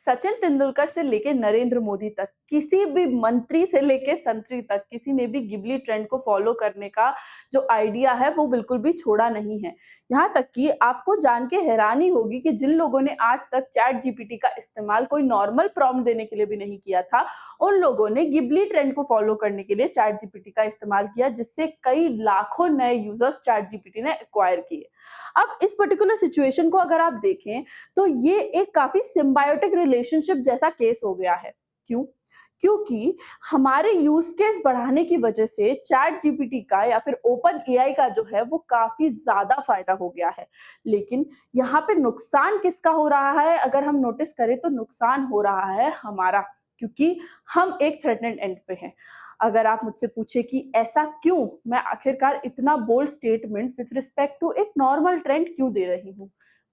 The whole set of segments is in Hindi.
सचिन तेंदुलकर से लेके नरेंद्र मोदी तक, किसी भी मंत्री से लेके संतरी तक, किसी ने भी गिबली ट्रेंड को फॉलो करने का जो आइडिया है वो बिल्कुल भी छोड़ा नहीं है। यहाँ तक कि आपको जान के हैरानी होगी कि जिन लोगों ने आज तक चैट जीपीटी का इस्तेमाल कोई नॉर्मल प्रॉम्प्ट देने के लिए भी नहीं किया था, उन लोगों ने गिबली ट्रेंड को फॉलो करने के लिए चैट जीपीटी का इस्तेमाल किया, जिससे कई लाखों नए यूजर्स चैट जीपीटी ने एक्वायर किए। अब इस पर्टिकुलर सिचुएशन को अगर आप देखें तो ये एक काफी सिम्बायोटिक रिलेशनशिप जैसा केस हो गया है। क्यों? क्योंकि हमारे यूज केस बढ़ाने की वजह से चैट जीपीटी का या फिर ओपन एआई का जो है वो काफी ज्यादा फायदा हो गया है। लेकिन यहाँ पे नुकसान किसका हो रहा है? अगर हम नोटिस करें तो नुकसान हो रहा है हमारा, क्योंकि हम एक थ्रेटन्ड एंड पे हैं। अगर आप मुझसे पूछे कि ऐसा क्यों, मैं आखिरकार इतना bold statement with respect to एक नॉर्मल ट्रेंड क्यों दे रही हूँ,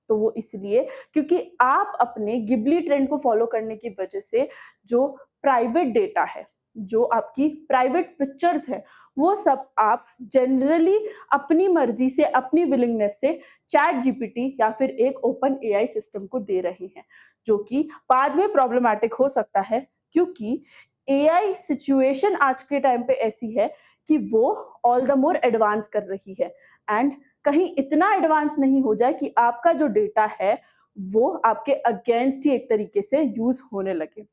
तो वो इसलिए क्योंकि आप अपने गिबली ट्रेंड को फॉलो करने की वजह से जो प्राइवेट डेटा है, जो आपकी प्राइवेट पिक्चर्स है, वो सब आप जनरली अपनी मर्जी से, अपनी विलिंगनेस से चैट जीपीटी या फिर एक ओपन एआई सिस्टम को दे रहे हैं, जो कि बाद में प्रॉब्लमैटिक हो सकता है। क्योंकि एआई सिचुएशन आज के टाइम पे ऐसी है कि वो ऑल द मोर एडवांस कर रही है, एंड कहीं इतना एडवांस नहीं हो जाए कि आपका जो डेटा है वो आपके अगेंस्ट ही एक तरीके से यूज होने लगे।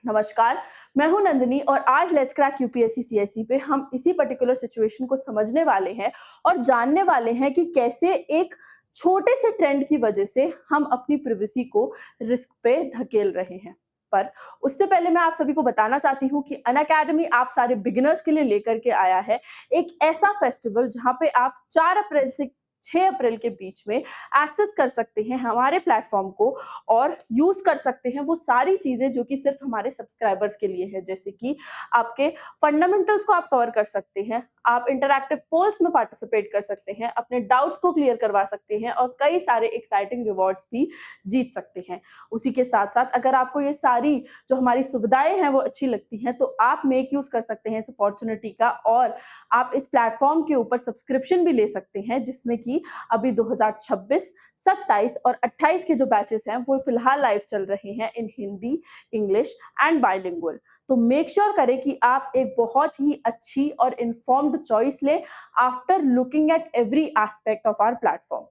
नमस्कार, मैं हूं नंदिनी और आज लेट्स क्रैक यूपीएससी सीएसई पे हम इसी पर्टिकुलर सिचुएशन को समझने वाले हैं और जानने वाले हैं कि कैसे एक छोटे से ट्रेंड की वजह से हम अपनी प्रिवेसी को रिस्क पे धकेल रहे हैं। पर उससे पहले मैं आप सभी को बताना चाहती हूँ कि अनअकैडमी आप सारे बिगिनर्स के लिए लेकर के आया है एक ऐसा फेस्टिवल जहाँ पे आप 4 अप्रैल से 6 अप्रैल के बीच में एक्सेस कर सकते हैं हमारे प्लेटफॉर्म को और यूज कर सकते हैं वो सारी चीजें जो कि सिर्फ हमारे सब्सक्राइबर्स के लिए है। जैसे कि आपके फंडामेंटल्स को आप कवर कर सकते हैं, आप इंटरैक्टिव पोल्स में पार्टिसिपेट कर सकते हैं, अपने डाउट्स को क्लियर करवा सकते हैं और कई सारे एक्साइटिंग रिवॉर्ड्स भी जीत सकते हैं। उसी के साथ साथ अगर आपको ये सारी जो हमारी सुविधाएं हैं वो अच्छी लगती हैं तो आप मेक यूज कर सकते हैं इस अपॉर्चुनिटी का और आप इस प्लेटफॉर्म के ऊपर सब्सक्रिप्शन भी ले सकते हैं, जिसमें कि अभी 2026, 27 और 28 के जो बैचेस हैं वो फिलहाल लाइव चल रहे हैं in Hindi, English and bilingual. तो मेक श्योर करें कि आप एक बहुत ही अच्छी और इन्फॉर्म्ड चॉइस लें after looking at every aspect of our platform.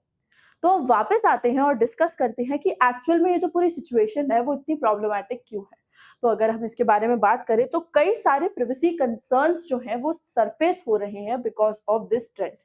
तो अब वापस आते हैं और डिस्कस करते हैं कि एक्चुअल में ये जो पूरी सिचुएशन है वो इतनी प्रॉब्लमैटिक क्यों है। तो अगर हम इसके बारे में बात करें तो कई सारे प्रिवेसी कंसर्न्स जो हैं वो सरफेस हो रहे हैं बिकॉज ऑफ दिस ट्रेंड।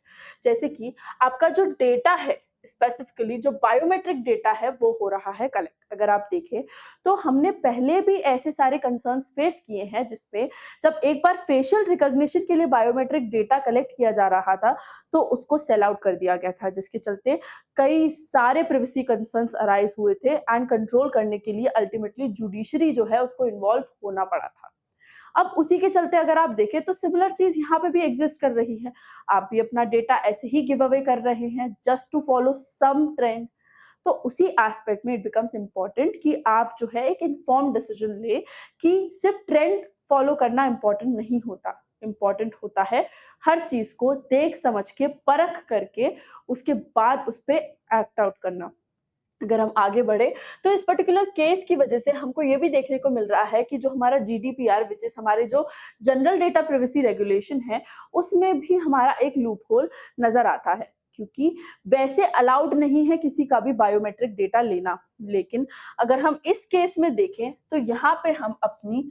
जैसे कि आपका जो डेटा है, स्पेसिफिकली जो बायोमेट्रिक डेटा है वो हो रहा है कलेक्ट। अगर आप देखें तो हमने पहले भी ऐसे सारे कंसर्न्स फेस किए हैं जिसपे जब एक बार फेशियल रिकॉग्निशन के लिए बायोमेट्रिक डेटा कलेक्ट किया जा रहा था तो उसको सेल आउट कर दिया गया था, जिसके चलते कई सारे प्रिवेसी कंसर्न्स अराइज हुए थे एंड कंट्रोल करने के लिए अल्टीमेटली जुडिशरी जो है उसको इन्वॉल्व होना पड़ा था। अब उसी के चलते अगर आप देखें तो सिमिलर चीज यहाँ पे भी एग्जिस्ट कर रही है। आप भी अपना डेटा ऐसे ही गिव अवे कर रहे हैं just to follow some trend. तो उसी एस्पेक्ट में इट बिकम्स इम्पोर्टेंट कि आप जो है एक इन्फॉर्म डिसीजन ले कि सिर्फ ट्रेंड फॉलो करना इम्पोर्टेंट नहीं होता। इम्पोर्टेंट होता है हर चीज को देख समझ के परख करके उसके बाद उस पर एक्ट आउट करना। अगर हम आगे बढ़े तो इस पर्टिकुलर केस की वजह से हमको ये भी देखने को मिल रहा है कि जो हमारा जीडीपीआर विच इज हमारे जो जनरल डेटा प्राइवेसी रेगुलेशन है उसमें भी हमारा एक लूप होल नजर आता है, क्योंकि वैसे अलाउड नहीं है किसी का भी बायोमेट्रिक डेटा लेना। लेकिन अगर हम इस केस में देखें तो यहाँ पे हम अपनी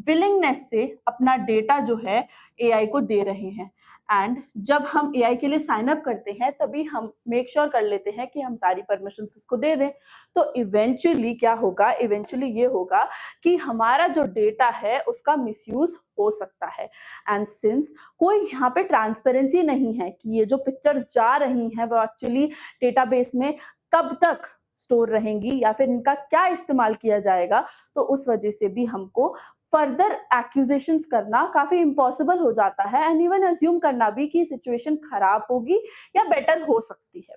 विलिंगनेस से अपना डेटा जो है एआई को दे रहे हैं एंड जब हम एआई के लिए साइन अप करते हैं तभी हम मेक श्योर कर लेते हैं कि हम सारी परमिशंस उसको दे दें। तो इवेंचुअली क्या होगा, इवेंचुअली ये होगा कि हमारा जो डेटा है उसका मिसयूज हो सकता है। एंड सिंस कोई यहाँ पे ट्रांसपेरेंसी नहीं है कि ये जो पिक्चर्स जा रही हैं वो एक्चुअली डेटाबेस में कब तक स्टोर रहेंगी या फिर इनका क्या इस्तेमाल किया जाएगा, तो उस वजह से भी हमको फर्दर एक्यूजेशंस करना काफी इम्पॉसिबल हो जाता है एंड इवन अज्यूम करना भी कि सिचुएशन खराब होगी या बेटर हो सकती है।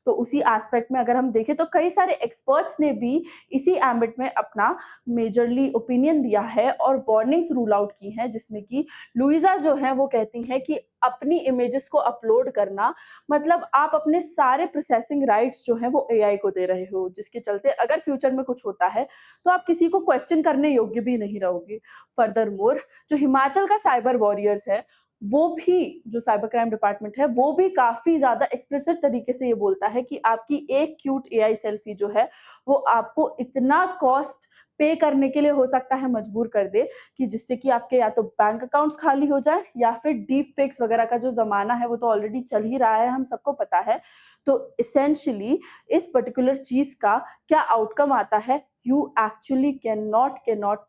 तो उसी एस्पेक्ट में अगर हम देखें तो कई सारे एक्सपर्ट्स ने भी इसी एम्बिट में अपना मेजरली ओपिनियन दिया है और वार्निंग्स रूल आउट की हैं, जिसमें कि लुइजा जो है वो कहती हैं कि अपनी इमेजेस को अपलोड करना मतलब आप अपने सारे प्रोसेसिंग राइट्स जो हैं वो एआई को दे रहे हो, जिसके चलते अगर फ्यूचर में कुछ होता है तो आप किसी को क्वेश्चन करने योग्य भी नहीं रहोगे। फर्दरमोर जो हिमाचल का साइबर वॉरियर्स है, वो भी जो साइबर क्राइम डिपार्टमेंट है, वो भी काफ़ी ज़्यादा एक्सप्लिसिट तरीके से ये बोलता है कि आपकी एक क्यूट एआई सेल्फी जो है, वो आपको इतना कॉस्ट पे करने के लिए हो सकता है मजबूर कर दे कि जिससे कि आपके या तो बैंक अकाउंट्स खाली हो जाए या फिर डीप फेक्स वगैरह का जो ज़माना है वो तो ऑलरेडी चल ही रहा है, हम सबको पता है। तो एसेंशियली इस पर्टिकुलर चीज़ का क्या आउटकम आता है, you actually cannot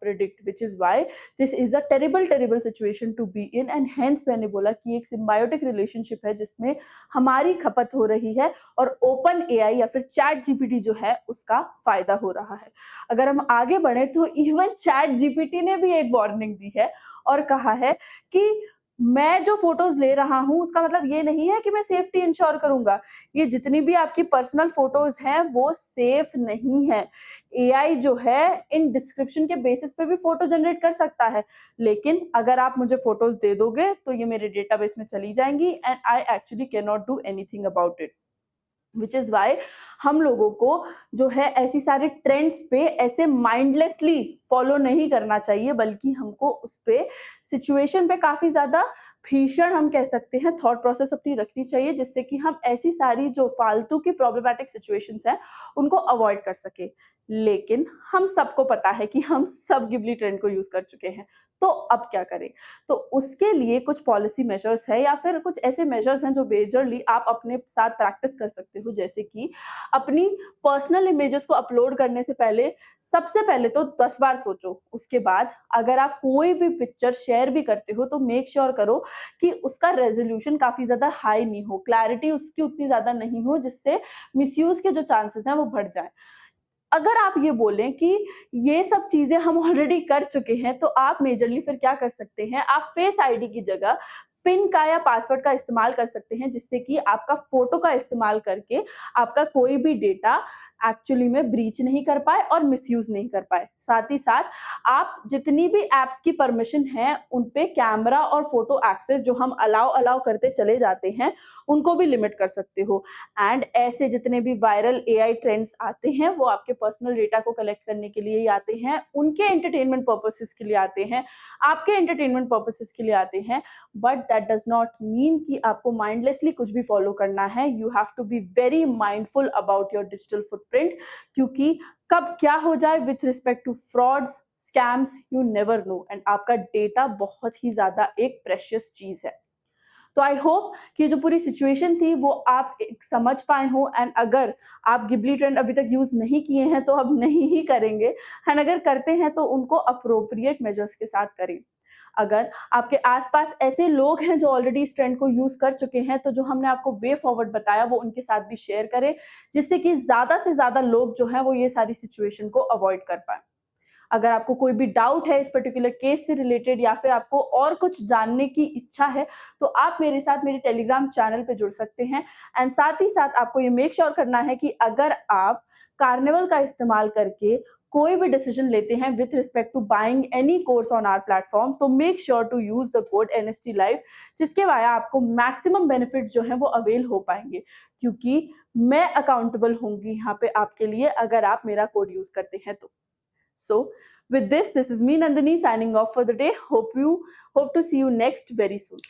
predict, which is why this is a terrible situation to be in and hence मैंने बोला कि एक symbiotic relationship है जिसमें हमारी खपत हो रही है और ओपन एआई या फिर चैट जीपीटी जो है उसका फायदा हो रहा है। अगर हम आगे बढ़े तो इवन चैट जीपीटी ने भी एक वार्निंग दी है और कहा है कि मैं जो फोटोज ले रहा हूं उसका मतलब ये नहीं है कि मैं सेफ्टी इंश्योर करूंगा। ये जितनी भी आपकी पर्सनल फोटोज हैं वो सेफ नहीं है। एआई जो है इन डिस्क्रिप्शन के बेसिस पे भी फोटो जनरेट कर सकता है, लेकिन अगर आप मुझे फोटोज दे दोगे तो ये मेरे डेटाबेस में चली जाएंगी and I actually can not do anything about it. Which is why हम लोगों को जो है ऐसी सारे ट्रेंड्स पे ऐसे माइंडलेसली फॉलो नहीं करना चाहिए, बल्कि हमको उस पे सिचुएशन पे काफ़ी ज़्यादा भीषण हम कह सकते हैं थॉट प्रोसेस अपनी रखनी चाहिए, जिससे कि हम ऐसी सारी जो फालतू की प्रॉब्लमैटिक सिचुएशंस हैं उनको अवॉइड कर सके। लेकिन हम सबको पता है कि हम सब गिबली ट्रेंड को यूज़ कर चुके हैं, तो अब क्या करें? तो उसके लिए कुछ पॉलिसी मेजर्स है या फिर कुछ ऐसे मेजर्स हैं जो मेजरली आप अपने साथ प्रैक्टिस कर सकते हो, जैसे कि अपनी पर्सनल इमेजेस को अपलोड करने से पहले सबसे पहले तो 10 बार सोचो। उसके बाद अगर आप कोई भी पिक्चर शेयर भी करते हो तो मेक श्योर करो कि उसका रेज़ोल्यूशन काफ़ी ज़्यादा हाई नहीं हो, क्लैरिटी उसकी उतनी ज़्यादा नहीं हो जिससे मिसयूज़ के जो चांसेस हैं वो बढ़ जाएँ। अगर आप ये बोलें कि ये सब चीज़ें हम ऑलरेडी कर चुके हैं, तो आप मेजरली फिर क्या कर सकते हैं, आप फेस आईडी की जगह पिन का या पासवर्ड का इस्तेमाल कर सकते हैं, जिससे कि आपका फ़ोटो का इस्तेमाल करके आपका कोई भी डेटा एक्चुअली में ब्रीच नहीं कर पाए और मिसयूज़ नहीं कर पाए। साथ ही साथ आप जितनी भी ऐप्स की परमिशन है, उन पे कैमरा और फ़ोटो एक्सेस जो हम अलाउ करते चले जाते हैं, उनको भी लिमिट कर सकते हो। एंड ऐसे जितने भी वायरल एआई ट्रेंड्स आते हैं वो आपके पर्सनल डेटा को कलेक्ट करने के लिए ही आते हैं, उनके एंटरटेनमेंट पर्पसेस के लिए आते हैं, आपके एंटरटेनमेंट पर्पसेस के लिए आते हैं, but that does not mean कि आपको माइंडलेसली कुछ भी फॉलो करना है। You have to be very mindful about your digital footprint, क्योंकि कब क्या हो जाए with respect to frauds, scams, you never know, and आपका डेटा बहुत ही ज्यादा एक प्रेशियस चीज है। तो आई होप कि जो पूरी सिचुएशन थी वो आप एक समझ पाए हो, एंड अगर आप गिबली ट्रेंड अभी तक यूज़ नहीं किए हैं तो अब नहीं ही करेंगे, एंड अगर करते हैं तो उनको अप्रोप्रिएट मेजर्स के साथ करें। अगर आपके आस-पास ऐसे लोग हैं जो ऑलरेडी इस ट्रेंड को यूज़ कर चुके हैं, तो जो हमने आपको वे फॉरवर्ड बताया वो उनके साथ भी शेयर करें, जिससे कि ज़्यादा से ज़्यादा लोग जो हैं वो ये सारी सिचुएशन को अवॉइड कर पाएँ। अगर आपको कोई भी डाउट है इस पर्टिकुलर केस से रिलेटेड या फिर आपको और कुछ जानने की इच्छा है, तो आप मेरे साथ मेरे टेलीग्राम चैनल पे जुड़ सकते हैं। एंड साथ ही साथ आपको ये मेक श्योर करना है कि अगर आप कार्निवल का इस्तेमाल करके कोई भी डिसीजन लेते हैं with respect to buying any course on our platform, तो make sure to use the code NST live, जिसके वाया आपको मैक्सिमम बेनिफिट्स जो हैं वो अवेल हो पाएंगे, क्योंकि मैं अकाउंटेबल होंगी यहाँ पे आपके लिए अगर आप मेरा कोड यूज करते हैं तो। So with this is me Nandini signing off for the day. Hope to see you next very soon.